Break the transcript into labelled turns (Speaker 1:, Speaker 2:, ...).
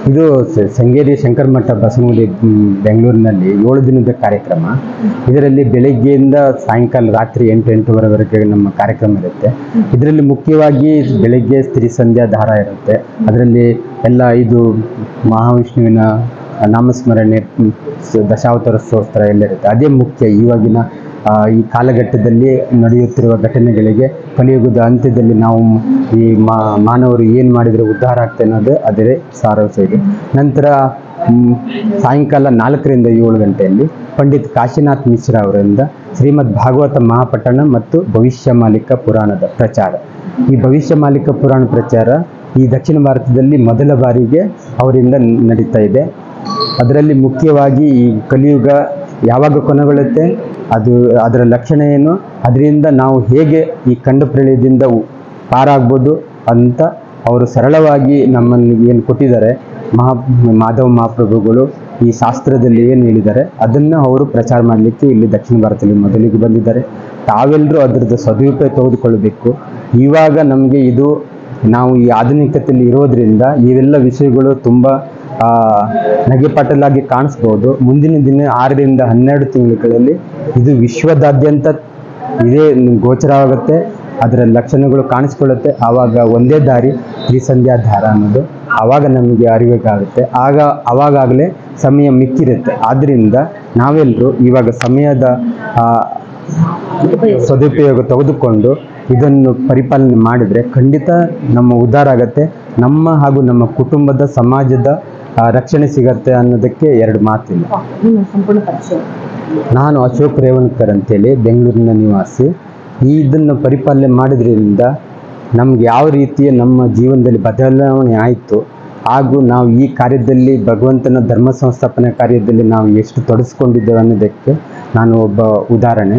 Speaker 1: ಇದು ಶೃಂಗೇರಿ ಶಂಕರ ಮಠ ಬಸವನಗುಡಿ ಬೆಂಗಳೂರಿನಲ್ಲಿ 7 ದಿನದ ಕಾರ್ಯಕ್ರಮ. ಇದರಲ್ಲಿ ಬೆಳಗ್ಗೆಯಿಂದ ಸಾಯಂಕಾಲ ರಾತ್ರಿ 8-8:30ವರೆಗೆ ನಮ್ಮ ಕಾರ್ಯಕ್ರಮ ಇರುತ್ತೆ. ಇದರಲ್ಲಿ ಮುಖ್ಯವಾಗಿ ಬೆಳಗ್ಗೆ ಸ್ತ್ರೀ ಸಂಧ್ಯಾ ದಾರ ಇರುತ್ತೆ. ಅದರಲ್ಲಿ ಎಲ್ಲ 5 ಮಹಾವಿಷ್ಣುವಿನ ನಾಮಸ್ಮರಣೆ, ದಶಾವತಾರ ಸ್ತೋತ್ರ ಎಲ್ಲ ಇರುತ್ತೆ. ಅದೇ ಮುಖ್ಯ. ಇವಾಗಿನ ಈ ಕಾಲಘಟ್ಟದಲ್ಲಿ ನಡೆಯುತ್ತಿರುವ ಘಟನೆಗಳಿಗೆ ಕಲಿಯುಗದ ಅಂತ್ಯದಲ್ಲಿ ನಾವು ಈ ಮಾನವರು ಏನು ಮಾಡಿದರೆ ಉದ್ಧಾರ ಆಗ್ತದೆ ಅನ್ನೋದು ಅದರೇ ಸಾರಾಂಶ ಇದೆ. ನಂತರ ಸಾಯಂಕಾಲ 4ರಿಂದ 7 ಗಂಟೆಯಲ್ಲಿ ಪಂಡಿತ್ ಕಾಶಿನಾಥ್ ಮಿಶ್ರಾ ಅವರಿಂದ ಶ್ರೀಮದ್ ಭಾಗವತ ಮಹಾಪಠಣ ಮತ್ತು ಭವಿಷ್ಯ ಮಾಲಿಕ ಪುರಾಣದ ಪ್ರಚಾರ. ಈ ಭವಿಷ್ಯ ಮಾಲಿಕ ಪುರಾಣ ಪ್ರಚಾರ ಈ ದಕ್ಷಿಣ ಭಾರತದಲ್ಲಿ ಮೊದಲ ಬಾರಿಗೆ ಅವರಿಂದ ನಡೀತಾ ಇದೆ. ಅದರಲ್ಲಿ ಮುಖ್ಯವಾಗಿ ಈ ಕಲಿಯುಗ ಯಾವಾಗ ಕೊನೆಗೊಳ್ಳುತ್ತೆ, ಅದರ ಲಕ್ಷಣ ಏನು, ಅದರಿಂದ ನಾವು ಹೇಗೆ ಈ ಕಂಡ ಪ್ರಳಯದಿಂದ ಪಾರಾಗ್ಬೋದು ಅಂತ ಅವರು ಸರಳವಾಗಿ ನಮ್ಮನ್ನು ಏನು ಕೊಟ್ಟಿದ್ದಾರೆ, ಮಾಧವ ಮಹಾಪ್ರಭುಗಳು ಈ ಶಾಸ್ತ್ರದಲ್ಲಿ ಏನು ಹೇಳಿದ್ದಾರೆ ಅದನ್ನು ಅವರು ಪ್ರಚಾರ ಮಾಡಲಿಕ್ಕೆ ಇಲ್ಲಿ ದಕ್ಷಿಣ ಭಾರತದಲ್ಲಿ ಮೊದಲಿಗೆ ಬಂದಿದ್ದಾರೆ. ತಾವೆಲ್ಲರೂ ಅದರದ್ದು ಸದುಪಯೋಗ ತೆಗೆದುಕೊಳ್ಳಬೇಕು. ಇವಾಗ ನಮಗೆ ನಾವು ಈ ಆಧುನಿಕತೆಯಲ್ಲಿ ಇರೋದ್ರಿಂದ ಇವೆಲ್ಲ ವಿಷಯಗಳು ತುಂಬ ನಗೆಪಾಟಲಾಗಿ ಕಾಣಿಸ್ಬೋದು. ಮುಂದಿನ ದಿನ 6ರಿಂದ 12 ತಿಂಗಳಲ್ಲಿ ಇದು ವಿಶ್ವದಾದ್ಯಂತ ಇದೇ ಗೋಚರವಾಗುತ್ತೆ, ಅದರ ಲಕ್ಷಣಗಳು ಕಾಣಿಸ್ಕೊಳ್ಳುತ್ತೆ. ಆವಾಗ ಒಂದೇ ದಾರಿ ತ್ರಿಸಂಧ್ಯಾ ದಾರ ಅನ್ನೋದು ಆವಾಗ ನಮಗೆ ಅರಿವಾಗುತ್ತೆ. ಅವಾಗಲೇ ಸಮಯ ಮಿಕ್ಕಿರುತ್ತೆ. ಆದ್ದರಿಂದ ನಾವೆಲ್ಲರೂ ಇವಾಗ ಸಮಯದ ಸದುಪಯೋಗ ತೆಗೆದುಕೊಂಡು ಇದನ್ನು ಪರಿಪಾಲನೆ ಮಾಡಿದರೆ ಖಂಡಿತ ನಮ್ಮ ಉದ್ಧಾರ ಆಗುತ್ತೆ. ನಮ್ಮ ಹಾಗೂ ನಮ್ಮ ಕುಟುಂಬದ ಸಮಾಜದ ರಕ್ಷಣೆ ಸಿಗತ್ತೆ ಅನ್ನೋದಕ್ಕೆ 2 ಮಾತಿಲ್ಲ. ನಾನು ಅಶೋಕ್ ರೇವಣ್ಕರ್ ಅಂತೇಳಿ ಬೆಂಗಳೂರಿನ ನಿವಾಸಿ. ಇದನ್ನು ಪರಿಪಾಲನೆ ಮಾಡಿದ್ರಿಂದ ನಮ್ಗೆ ಯಾವ ರೀತಿಯ ನಮ್ಮ ಜೀವನದಲ್ಲಿ ಬದಲಾವಣೆ ಆಯಿತು, ಹಾಗೂ ನಾವು ಈ ಕಾರ್ಯದಲ್ಲಿ ಭಗವಂತನ ಧರ್ಮ ಸಂಸ್ಥಾಪನೆ ಕಾರ್ಯದಲ್ಲಿ ನಾವು ಎಷ್ಟು ತೊಡಗಿಸ್ಕೊಂಡಿದ್ದೇವೆ ಅನ್ನೋದಕ್ಕೆ ನಾನು ಒಬ್ಬ ಉದಾಹರಣೆ.